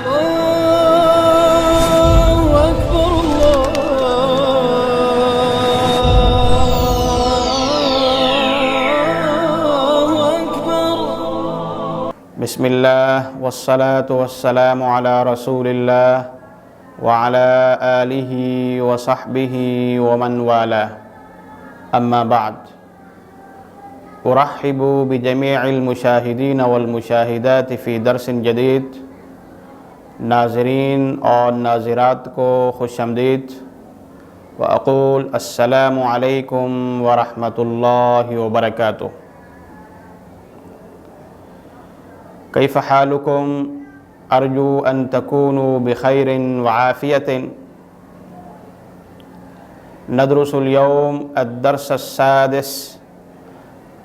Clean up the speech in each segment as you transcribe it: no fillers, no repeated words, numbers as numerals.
الله أكبر الله أكبر. بسم الله والصلاة والسلام على رسول الله وعلى آله وصحبه ومن والاه. أما بعد، أرحب بجميع المشاهدين والمشاهدات في درس جدید. ناظرین اور ناظرات کو خوش آمدید. وأقول السلام علیکم ورحمۃ اللہ وبرکاتہ. كيف حالكم؟ أرجو أن تكونوا بخير وعافية. ندرس اليوم الدرس السادس.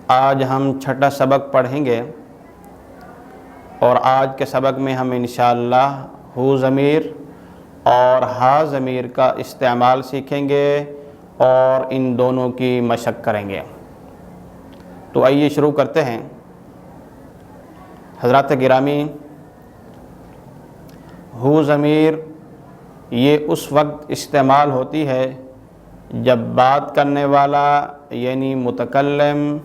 آج ہم چھٹا سبق پڑھیں گے، اور آج کے سبق میں ہم انشاءاللہ ہو ضمیر اور ہا ضمیر کا استعمال سیکھیں گے اور ان دونوں کی مشق کریں گے. تو آئیے شروع کرتے ہیں. حضرات گرامی، ہو ضمیر یہ اس وقت استعمال ہوتی ہے جب بات کرنے والا یعنی متکلم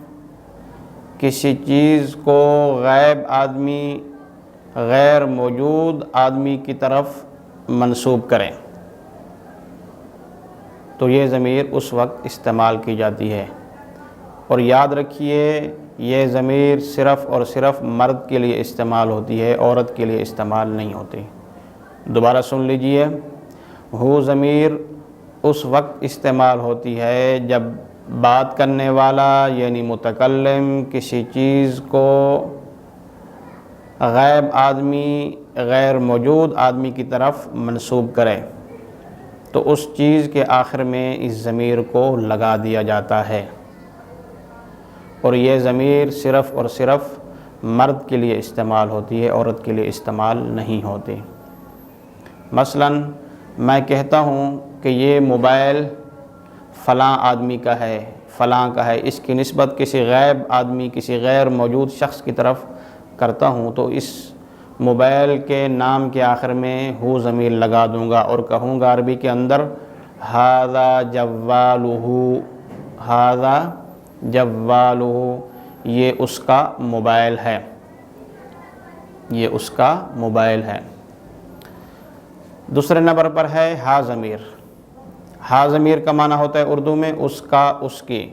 کسی چیز کو غائب آدمی، غیر موجود آدمی کی طرف منسوب کریں، تو یہ ضمیر اس وقت استعمال کی جاتی ہے. اور یاد رکھیے، یہ ضمیر صرف اور صرف مرد کے لیے استعمال ہوتی ہے، عورت کے لیے استعمال نہیں ہوتی. دوبارہ سن لیجئے. ہو ضمیر اس وقت استعمال ہوتی ہے جب بات کرنے والا یعنی متکلم کسی چیز کو غائب آدمی، غیر موجود آدمی کی طرف منسوب کرے، تو اس چیز کے آخر میں اس ضمیر کو لگا دیا جاتا ہے. اور یہ ضمیر صرف اور صرف مرد کے لیے استعمال ہوتی ہے، عورت کے لیے استعمال نہیں ہوتی. مثلا میں کہتا ہوں کہ یہ موبائل فلاں آدمی کا ہے، فلاں کا ہے، اس کی نسبت کسی غائب آدمی، کسی غیر موجود شخص کی طرف کرتا ہوں، تو اس موبائل کے نام کے آخر میں ہو ضمیر لگا دوں گا اور کہوں گا عربی کے اندر ھذا جوالہ، ھذا جوالہ، یہ اس کا موبائل ہے، یہ اس کا موبائل ہے. دوسرے نمبر پر ہے ہا ضمیر. ہا ضمیر کا معنی ہوتا ہے اردو میں اس کا، اس کی.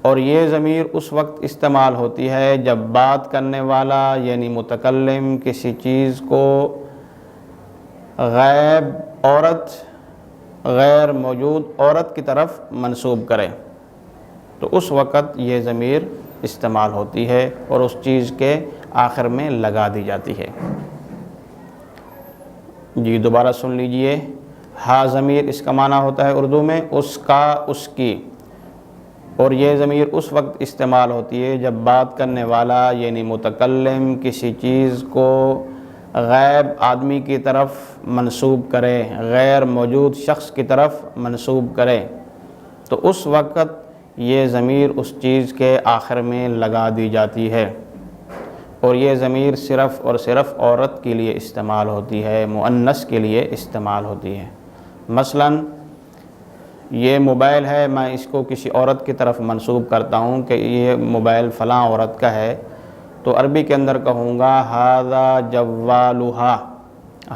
اور یہ ضمیر اس وقت استعمال ہوتی ہے جب بات کرنے والا یعنی متکلم کسی چیز کو غائب عورت، غیر موجود عورت کی طرف منسوب کرے، تو اس وقت یہ ضمیر استعمال ہوتی ہے اور اس چیز کے آخر میں لگا دی جاتی ہے. جی دوبارہ سن لیجئے. ہا ضمیر اس کا معنی ہوتا ہے اردو میں اس کا، اس کی. اور یہ ضمیر اس وقت استعمال ہوتی ہے جب بات کرنے والا یعنی متکلم کسی چیز کو غائب آدمی کی طرف منسوب کرے، غیر موجود شخص کی طرف منسوب کرے، تو اس وقت یہ ضمیر اس چیز کے آخر میں لگا دی جاتی ہے. اور یہ ضمیر صرف اور صرف عورت کے لیے استعمال ہوتی ہے، مؤنث کے لیے استعمال ہوتی ہے. مثلا یہ موبائل ہے، میں اس کو کسی عورت کی طرف منسوب کرتا ہوں کہ یہ موبائل فلاں عورت کا ہے، تو عربی کے اندر کہوں گا ھذا جوالھا،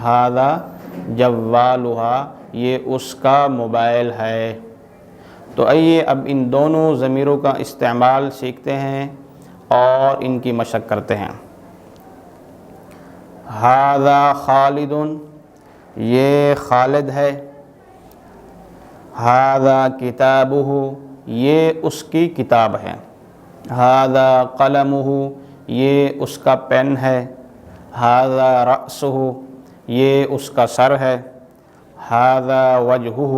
ھذا جوالھا، یہ اس کا موبائل ہے. تو آئیے اب ان دونوں ضمیروں کا استعمال سیکھتے ہیں اور ان کی مشق کرتے ہیں. ھذا خالد، یہ خالد ہے. ھذا کتابہ، یہ اس کی کتاب ہے. ھذا قلمہ، یہ اس کا پین ہے. ھذا رأسہ، یہ اس کا سر ہے. ھذا وجہہ،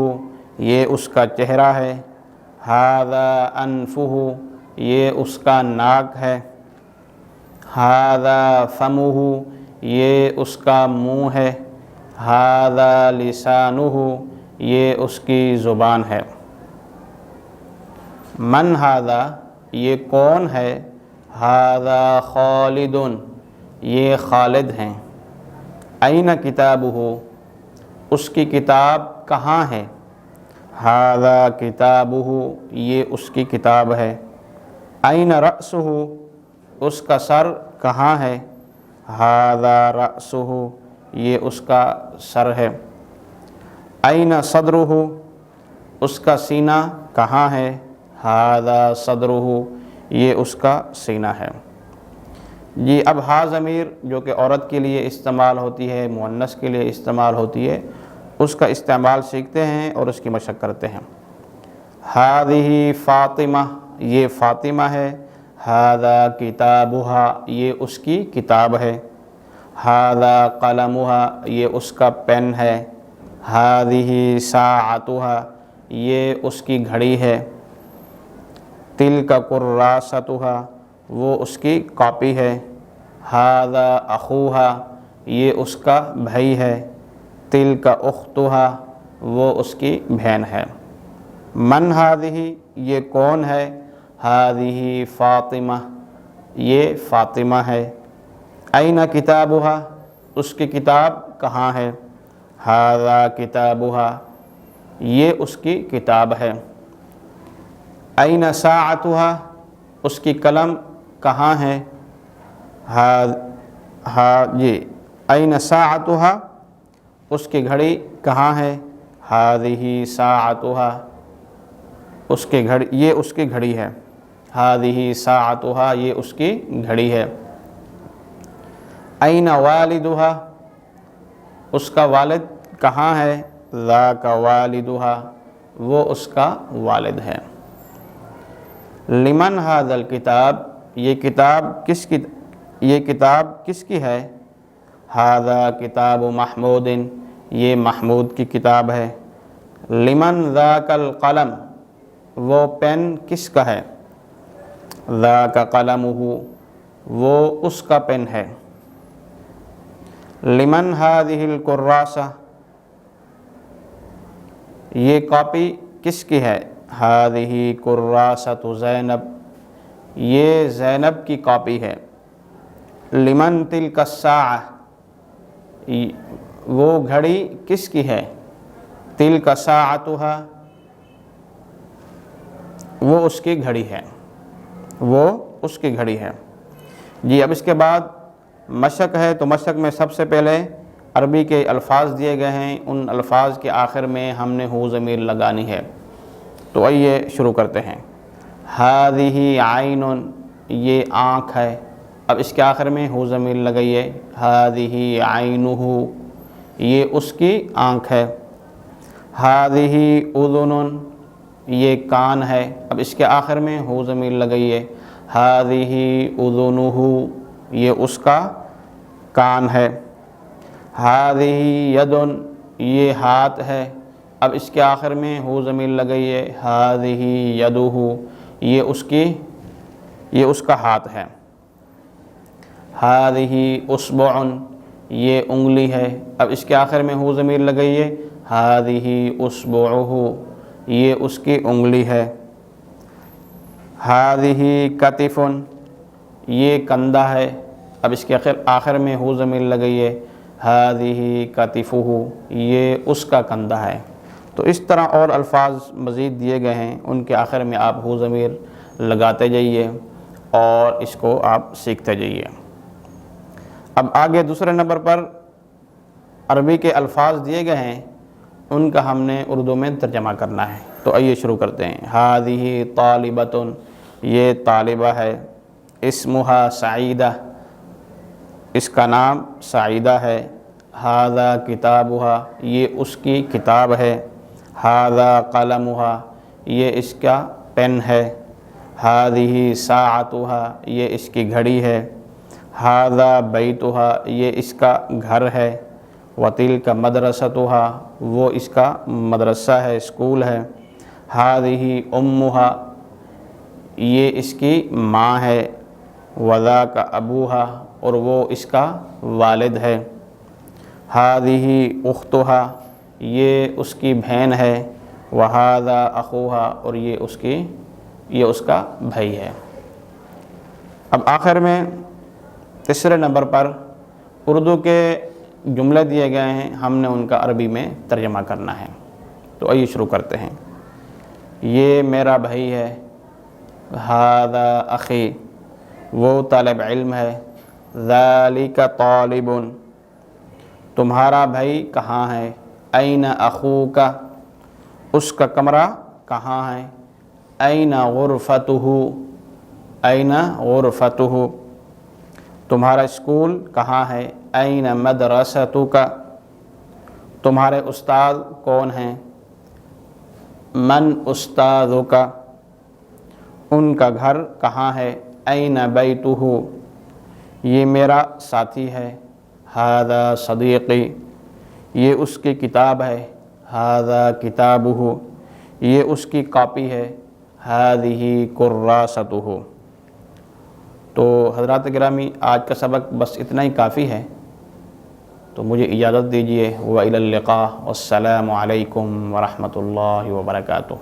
یہ اس کا چہرہ ہے. ھذا انفہ، یہ اس کا ناک ہے. ھذا فمہ، یہ اس کا منہ ہے. ھذا لسانہ، یہ اس کی زبان ہے. من ھذا، یہ کون ہے. ھذا خالد، یہ خالد ہیں. این کتابہ، اس کی کتاب کہاں ہے؟ ھذا کتابہ، یہ اس کی کتاب ہے۔ این رأسہ، اس کا سر کہاں ہے؟ ھذا رأسہ، یہ اس کا سر ہے۔ این صدرہ، اس کا سینہ کہاں ہے؟ ھذا صدرہ، یہ اس کا سینہ ہے۔ جی اب ہا ضمیر جو کہ عورت کے لیے استعمال ہوتی ہے، مؤنث کے لیے استعمال ہوتی ہے، اس کا استعمال سیکھتے ہیں اور اس کی مشق کرتے ہیں۔ ھذہ فاطمہ، یہ فاطمہ ہے۔ ھذا کتابھا، یہ اس کی کتاب ہے۔ ھذا قلمھا، یہ اس کا پین ہے۔ ھذہ ساعتھا، یہ اس کی گھڑی ہے۔ تلک کراستھا، وہ اس کی کاپی ہے۔ ھذا اخوھا، یہ اس کا بھائی ہے۔ تلک اختھا، وہ اس کی بہن ہے۔ من ھذہ، یہ کون ہے؟ ھذہ فاطمہ، یہ فاطمہ ہے۔ این کتابھا، اس کی کتاب کہاں ہے؟ ھذا کتابھا، یہ اس کی کتاب ہے۔ این ساعتھا، اس کی قلم کہاں ہے؟ این ساعتھا، اس کی گھڑی کہاں ہے؟ ھذہ ساعتھا، اس کی گھڑی، یہ اس کی گھڑی ہے۔ ھذہ ساعتھا، یہ اس کی گھڑی ہے۔ این والدھا، اس کا والد کہاں ہے؟ ذاک والدھا، وہ اس کا والد ہے۔ لمن ھذا الکتاب، یہ کتاب کس کی ہے؟ ھذا کتاب محمود، یہ محمود کی کتاب ہے۔ لمن ذاک القلم، وہ پین کس کا ہے؟ ذاک قلمہ، وہ اس کا پین ہے۔ لمن ھذہ الکراسہ، یہ کاپی کس کی ہے؟ ھذہ کراسۃ زینب، یہ زینب کی کاپی ہے۔ لمن تلک الساعہ، وہ گھڑی کس کی ہے؟ تلک ساعتھا، وہ اس کی گھڑی ہے، وہ اس کی گھڑی ہے۔ جی اب اس کے بعد مشق ہے، تو مشق میں سب سے پہلے عربی کے الفاظ دیے گئے ہیں، ان الفاظ کے آخر میں ہم نے ہو ضمیر لگانی ہے۔ تو آئیے شروع کرتے ہیں۔ ھذہ عین، یہ آنکھ ہے۔ اب اس کے آخر میں ہو ضمیر لگائیے۔ ھذہ عینہ، یہ اس کی آنکھ ہے۔ ھذہ اذن، یہ کان ہے۔ اب اس کے آخر میں ہو ضمیر لگائیے۔ ھذہ اذنہ، یہ اس کا کان ہے۔ ھذہ ید، یہ ہاتھ ہے۔ اب اس کے آخر میں ہو ضمیر لگائیے۔ ھذہ یدہ، یہ اس کا ہاتھ ہے۔ ھذہ اصبع، یہ انگلی ہے۔ اب اس کے آخر میں ہو ضمیر لگائیے۔ ھذہ اصبعہ، یہ اس کی انگلی ہے۔ ھذہ کتف، یہ کندھا ہے۔ اب اس کے آخر میں ہو ضمیر لگائیے۔ ھذہ کتفہ، یہ اس کا کندھا ہے۔ تو اس طرح اور الفاظ مزید دیے گئے ہیں، ان کے آخر میں آپ ہو ضمیر لگاتے جائیے اور اس کو آپ سیکھتے جائیے۔ اب آگے دوسرے نمبر پر عربی کے الفاظ دیے گئے ہیں، ان کا ہم نے اردو میں ترجمہ کرنا ہے۔ تو آئیے شروع کرتے ہیں۔ ھذہ طالبۃ، یہ طالبہ ہے۔ اسمھا سعیدہ، اس کا نام سعیدہ ہے۔ ھذا کتابھا، یہ اس کی کتاب ہے۔ ھذا قلمھا، یہ اس کا پین ہے۔ ھذہ ساعتھا، یہ اس کی گھڑی ہے۔ ھذا بیتھا، یہ اس کا گھر ہے۔ وتلک مدرستھا، وہ اس کا مدرسہ ہے، اسکول ہے۔ ھذہ امھا، یہ اس کی ماں ہے۔ وذاک ابوھا، اور وہ اس کا والد ہے۔ ھذہ اختھا، یہ اس کی بہن ہے۔ وھذا اخوھا، اور یہ اس کا بھائی ہے۔ اب آخر میں تیسرے نمبر پر اردو کے جملے دیے گئے ہیں، ہم نے ان کا عربی میں ترجمہ کرنا ہے۔ تو آئیے شروع کرتے ہیں۔ یہ میرا بھائی ہے، ھذا اخی، وہ طالب علم ہے، ذالک طالب، تمہارا بھائی کہاں ہے، این اخوک، اس کا کمرہ کہاں ہے، این غرفتہ، این غرفتہ، تمہارا اسکول کہاں ہے، این مدرستک، تمہارے استاد کون ہیں، من استاذک، ان کا گھر کہاں ہے، این بیتہ، یہ میرا ساتھی ہے، ھذا صدیقی، یہ اس کی کتاب ہے، ھذا کتابہ، یہ اس کی کاپی ہے، ھذہ کراسۃہ۔ تو حضرات گرامی، آج کا سبق بس اتنا ہی کافی ہے، تو مجھے اجازت دیجیے۔ وَإِلَى اللِّقَاءِ، والسلام علیکم ورحمۃ اللہ وبرکاتہ۔